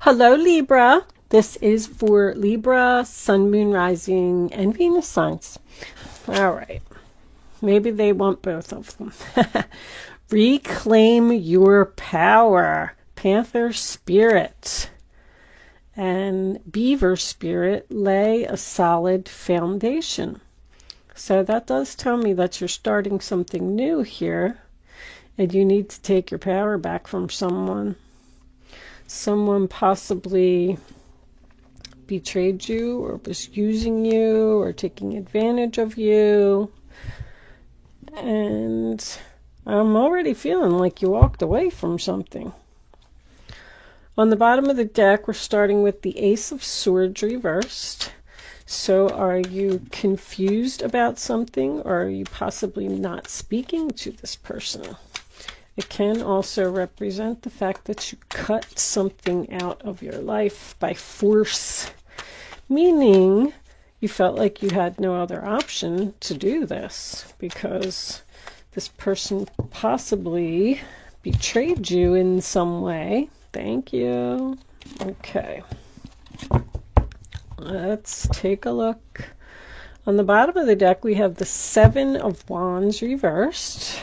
Hello, Libra. This is for Libra, Sun, Moon, Rising, and Venus signs. All right. Maybe they want both of them. Reclaim your power. Panther spirit and Beaver spirit lay a solid foundation. So that does tell me that you're starting something new here, and you need to take your power back from someone. Someone possibly betrayed you or was using you or taking advantage of you. And I'm already feeling like you walked away from something. On the bottom of the deck, we're starting with the Ace of Swords reversed. So are you confused about something, or are you possibly not speaking to this person? It can also represent the fact that you cut something out of your life by force, meaning you felt like you had no other option to do this because this person possibly betrayed you in some way. Thank you. Okay. Let's take a look. On the bottom of the deck, we have the Seven of Wands reversed.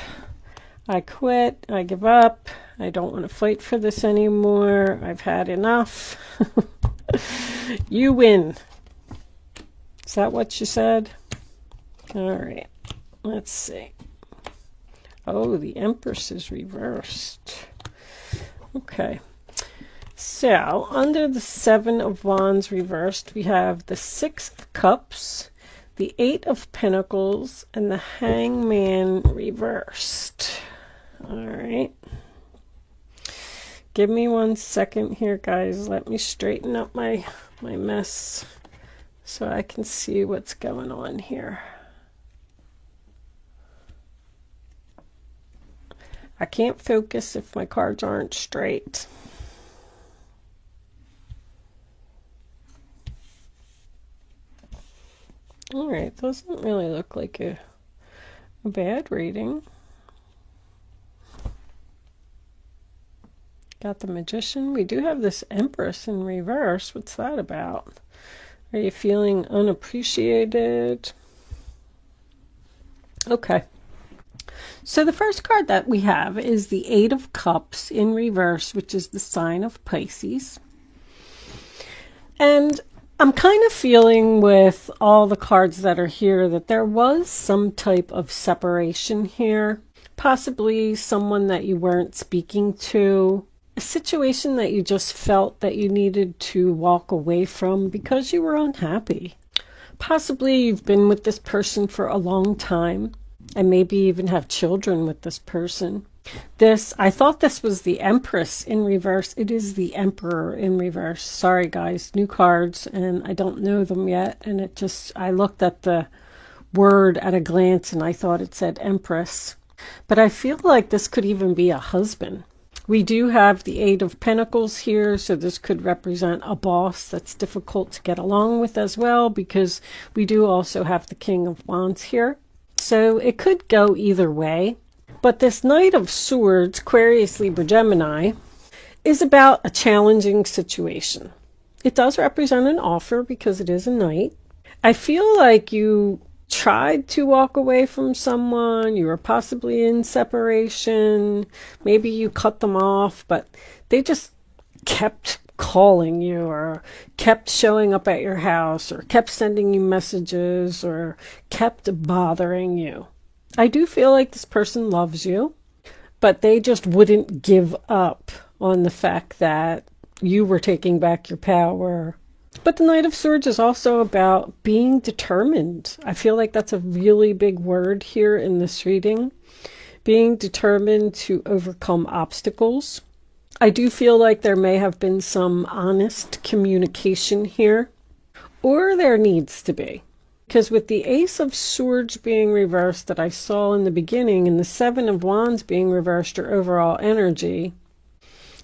I quit. I give up. I don't want to fight for this anymore. I've had enough. You win. Is that what you said? All right. Let's see. Oh, the Empress is reversed. Okay. So, under the Seven of Wands reversed, we have the Six of Cups, the Eight of Pentacles, and the Hangman reversed. All right. Give me 1 second here, guys. Let me straighten up my mess so I can see what's going on here. I can't focus if my cards aren't straight. All right, doesn't really look like a bad reading. Got the Magician. We do have this Empress in reverse. What's that about? Are you feeling unappreciated? Okay. So the first card that we have is the Eight of Cups in reverse, which is the sign of Pisces. And I'm kind of feeling with all the cards that are here that there was some type of separation here. Possibly someone that you weren't speaking to. A situation that you just felt that you needed to walk away from because you were unhappy. Possibly you've been with this person for a long time and maybe even have children with this person. I thought this was the Empress in reverse. It is the Emperor in reverse. Sorry guys, new cards and I don't know them yet. And I looked at the word at a glance and I thought it said Empress. But I feel like this could even be a husband. We do have the Eight of Pentacles here, so this could represent a boss that's difficult to get along with as well, because we do also have the King of Wands here. So it could go either way. But this Knight of Swords, Aquarius, Libra, Gemini, is about a challenging situation. It does represent an offer because it is a knight. I feel like you tried to walk away from someone, you were possibly in separation, maybe you cut them off, but they just kept calling you or kept showing up at your house or kept sending you messages or kept bothering you. I do feel like this person loves you, but they just wouldn't give up on the fact that you were taking back your power. But the Knight of Swords is also about being determined. I feel like that's a really big word here in this reading. Being determined to overcome obstacles. I do feel like there may have been some honest communication here, or there needs to be. Because with the Ace of Swords being reversed that I saw in the beginning and the Seven of Wands being reversed, your overall energy,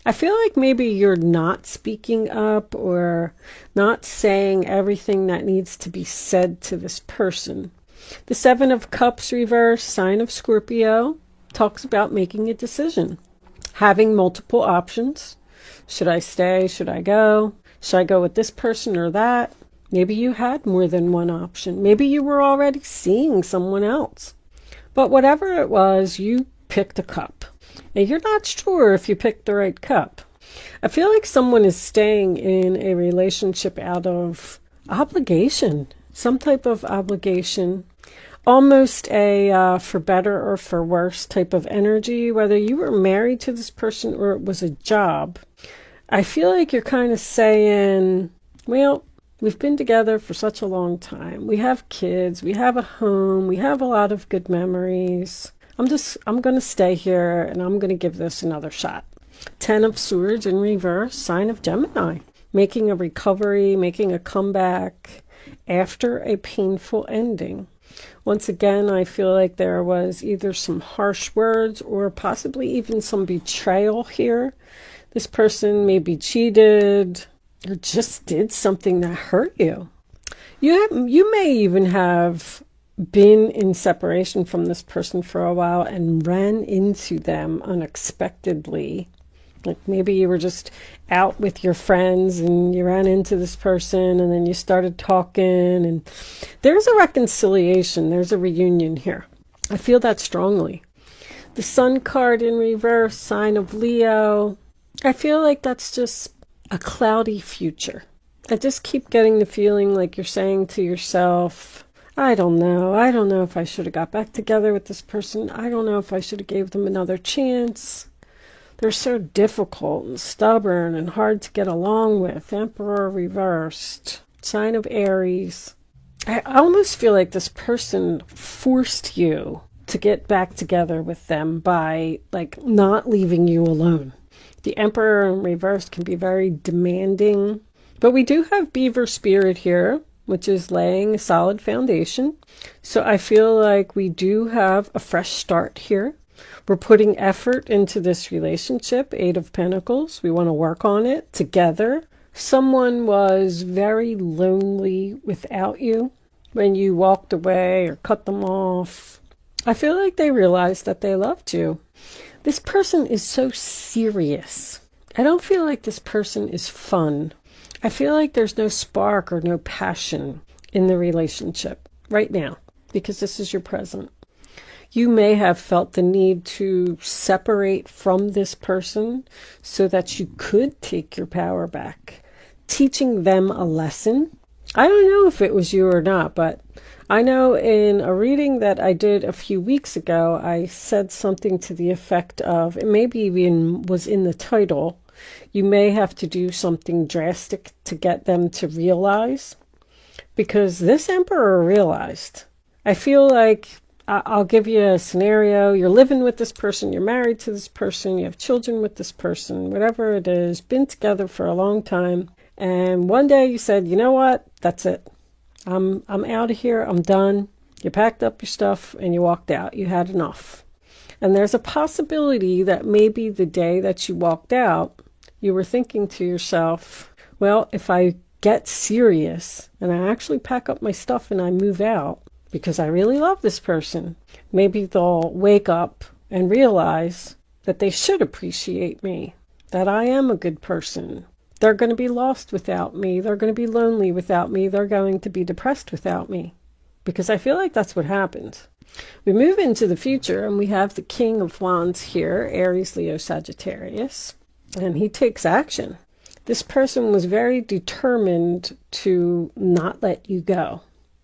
I feel like maybe you're not speaking up or not saying everything that needs to be said to this person. The Seven of Cups reverse, sign of Scorpio, talks about making a decision, having multiple options. Should I stay? Should I go? Should I go with this person or that? Maybe you had more than one option. Maybe you were already seeing someone else. But whatever it was, you picked a cup. And you're not sure if you picked the right cup. I feel like someone is staying in a relationship out of obligation, some type of obligation, almost a for better or for worse type of energy, whether you were married to this person or it was a job. I feel like you're kind of saying, well, we've been together for such a long time. We have kids, we have a home, we have a lot of good memories. I'm going to stay here and I'm going to give this another shot. 10 of Swords in reverse, sign of Gemini. Making a recovery, making a comeback after a painful ending. Once again, I feel like there was either some harsh words or possibly even some betrayal here. This person maybe cheated or just did something that hurt you. You may even have been in separation from this person for a while and ran into them unexpectedly. Like maybe you were just out with your friends and you ran into this person and then you started talking and there's a reconciliation, there's a reunion here. I feel that strongly. The Sun card in reverse, sign of Leo. I feel like that's just a cloudy future. I just keep getting the feeling like you're saying to yourself, I don't know if I should have got back together with this person. I don't know if I should have gave them another chance. They're so difficult and stubborn and hard to get along with. Emperor reversed. Sign of Aries. I almost feel like this person forced you to get back together with them by like not leaving you alone. The Emperor in reverse can be very demanding. But we do have Beaver Spirit here, which is laying a solid foundation. So I feel like we do have a fresh start here. We're putting effort into this relationship, 8 of Pentacles. We want to work on it together. Someone was very lonely without you when you walked away or cut them off. I feel like they realized that they loved you. This person is so serious. I don't feel like this person is fun. I feel like there's no spark or no passion in the relationship right now because this is your present. You may have felt the need to separate from this person so that you could take your power back, teaching them a lesson. I don't know if it was you or not, but I know in a reading that I did a few weeks ago, I said something to the effect of, it maybe even was in the title, you may have to do something drastic to get them to realize, because this Emperor realized. I feel like I'll give you a scenario. You're living with this person, you're married to this person, you have children with this person, whatever it is, been together for a long time. And one day you said, you know what? That's it. I'm out of here. I'm done. You packed up your stuff and you walked out. You had enough. And there's a possibility that maybe the day that you walked out, you were thinking to yourself, well, if I get serious and I actually pack up my stuff and I move out, because I really love this person, maybe they'll wake up and realize that they should appreciate me, that I am a good person. They're going to be lost without me. They're going to be lonely without me. They're going to be depressed without me. Because I feel like that's what happens. We move into the future and we have the King of Wands here, Aries, Leo, Sagittarius, and he takes action. This person was very determined to not let you go.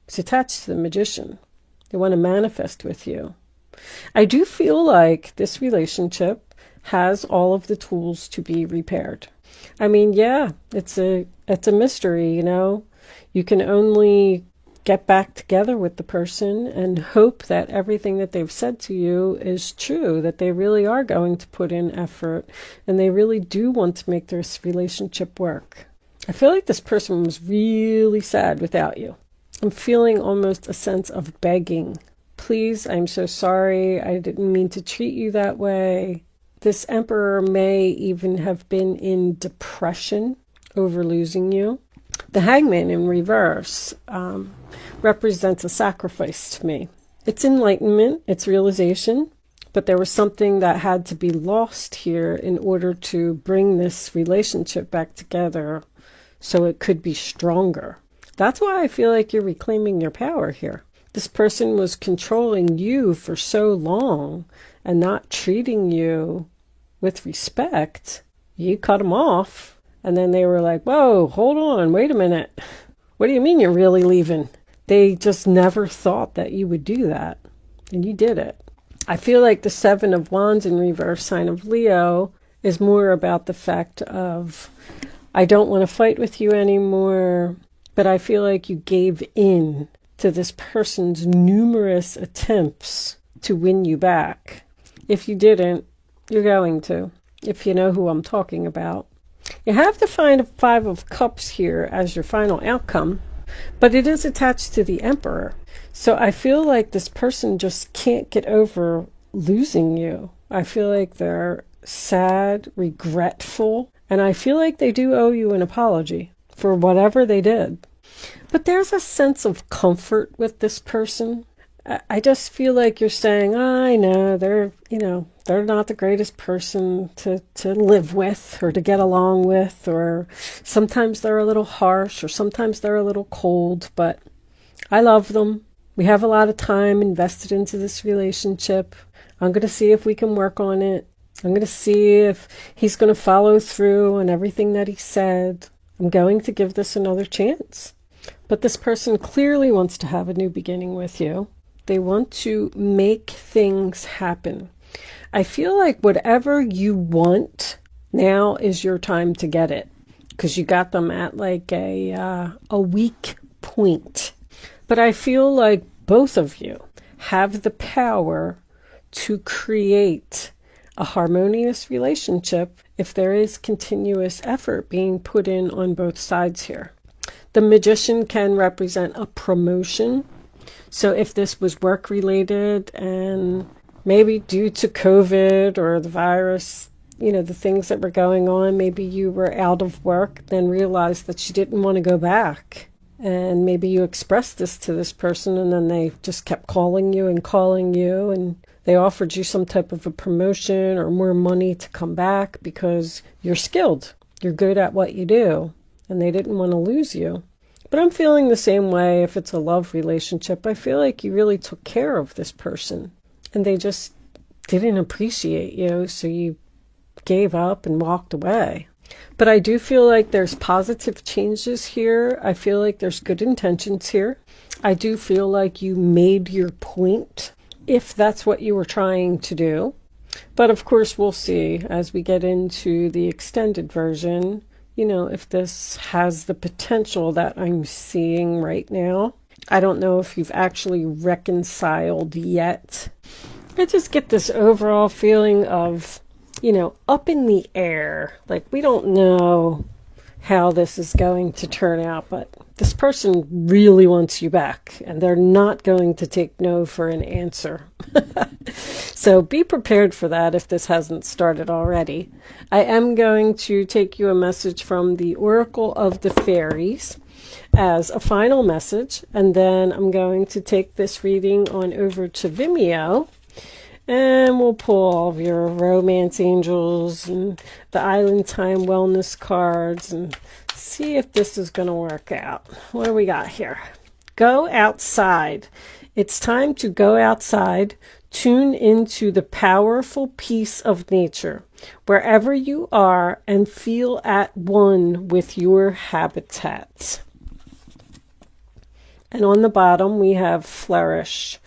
It's attached to the Magician. They want to manifest with you. I do feel like this relationship has all of the tools to be repaired. I mean, yeah, it's a mystery, you know. You can only get back together with the person and hope that everything that they've said to you is true, that they really are going to put in effort and they really do want to make this relationship work. I feel like this person was really sad without you. I'm feeling almost a sense of begging. Please, I'm so sorry. I didn't mean to treat you that way. This Emperor may even have been in depression over losing you. The Hangman in reverse represents a sacrifice to me. It's enlightenment, it's realization, But there was something that had to be lost here in order to bring this relationship back together so it could be stronger. That's why I feel like you're reclaiming your power here. This person was controlling you for so long and not treating you with respect. You cut them off, and then they were like, whoa, hold on, wait a minute. What do you mean you're really leaving? They just never thought that you would do that, and you did it. I feel like the Seven of Wands in reverse, sign of Leo, is more about the fact of, I don't want to fight with you anymore, but I feel like you gave in to this person's numerous attempts to win you back. If you didn't, you're going to, if you know who I'm talking about. You have to find a Five of Cups here as your final outcome, but it is attached to the Emperor. So I feel like this person just can't get over losing you. I feel like they're sad, regretful, and I feel like they do owe you an apology for whatever they did. But there's a sense of comfort with this person. I just feel like you're saying, I know, they're not the greatest person to live with or to get along with, or sometimes they're a little harsh, or sometimes they're a little cold, but I love them. We have a lot of time invested into this relationship. I'm going to see if we can work on it. I'm going to see if he's going to follow through on everything that he said. I'm going to give this another chance. But this person clearly wants to have a new beginning with you. They want to make things happen. I feel like whatever you want, now is your time to get it, because you got them at like a weak point. But I feel like both of you have the power to create a harmonious relationship if there is continuous effort being put in on both sides here. The Magician can represent a promotion. So if this was work related and maybe due to COVID or the virus, the things that were going on, maybe you were out of work, then realized that you didn't want to go back. And maybe you expressed this to this person, and then they just kept calling you, and they offered you some type of a promotion or more money to come back because you're skilled. You're good at what you do, and they didn't want to lose you. But I'm feeling the same way if it's a love relationship. I feel like you really took care of this person, and they just didn't appreciate you, so you gave up and walked away. But I do feel like there's positive changes here. I feel like there's good intentions here. I do feel like you made your point, if that's what you were trying to do. But of course, we'll see as we get into the extended version, if this has the potential that I'm seeing right now. I don't know if you've actually reconciled yet. I just get this overall feeling of, up in the air. Like, we don't know how this is going to turn out, but this person really wants you back, and they're not going to take no for an answer. So be prepared for that if this hasn't started already. I am going to take you a message from the Oracle of the Fairies as a final message, and then I'm going to take this reading on over to Vimeo, and we'll pull all of your romance angels and the Island Time wellness cards and see if this is going to work out. What do we got here? Go outside. It's time to go outside. Tune into the powerful peace of nature, wherever you are, and feel at one with your habitat. And on the bottom, we have flourish.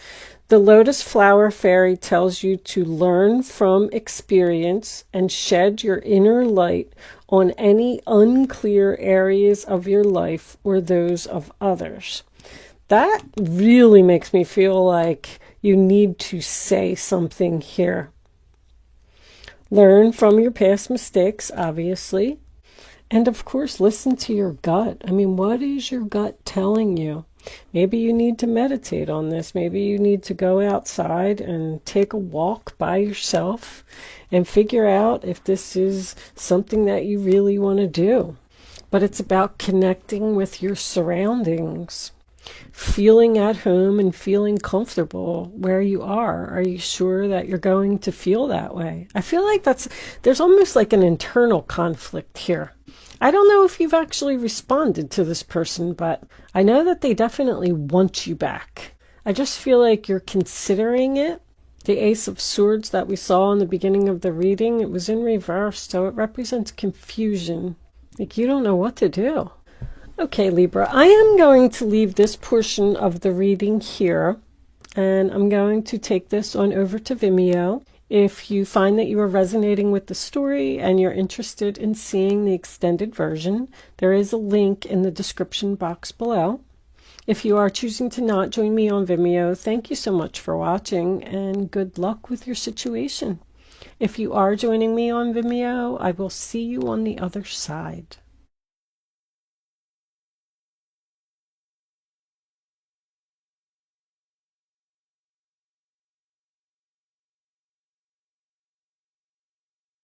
The lotus flower fairy tells you to learn from experience and shed your inner light on any unclear areas of your life or those of others. That really makes me feel like you need to say something here. Learn from your past mistakes, obviously. And of course, listen to your gut. I mean, what is your gut telling you? Maybe you need to meditate on this. Maybe you need to go outside and take a walk by yourself and figure out if this is something that you really want to do. But it's about connecting with your surroundings. feeling at home and feeling comfortable where you are. Are you sure that you're going to feel that way? I feel like there's almost like an internal conflict here. I don't know if you've actually responded to this person, but I know that they definitely want you back. I just feel like you're considering it. The Ace of Swords that we saw in the beginning of the reading, it was in reverse, so it represents confusion. Like you don't know what to do. Okay, Libra, I am going to leave this portion of the reading here, and I'm going to take this on over to Vimeo. If you find that you are resonating with the story and you're interested in seeing the extended version, there is a link in the description box below. If you are choosing to not join me on Vimeo, thank you so much for watching and good luck with your situation. If you are joining me on Vimeo, I will see you on the other side.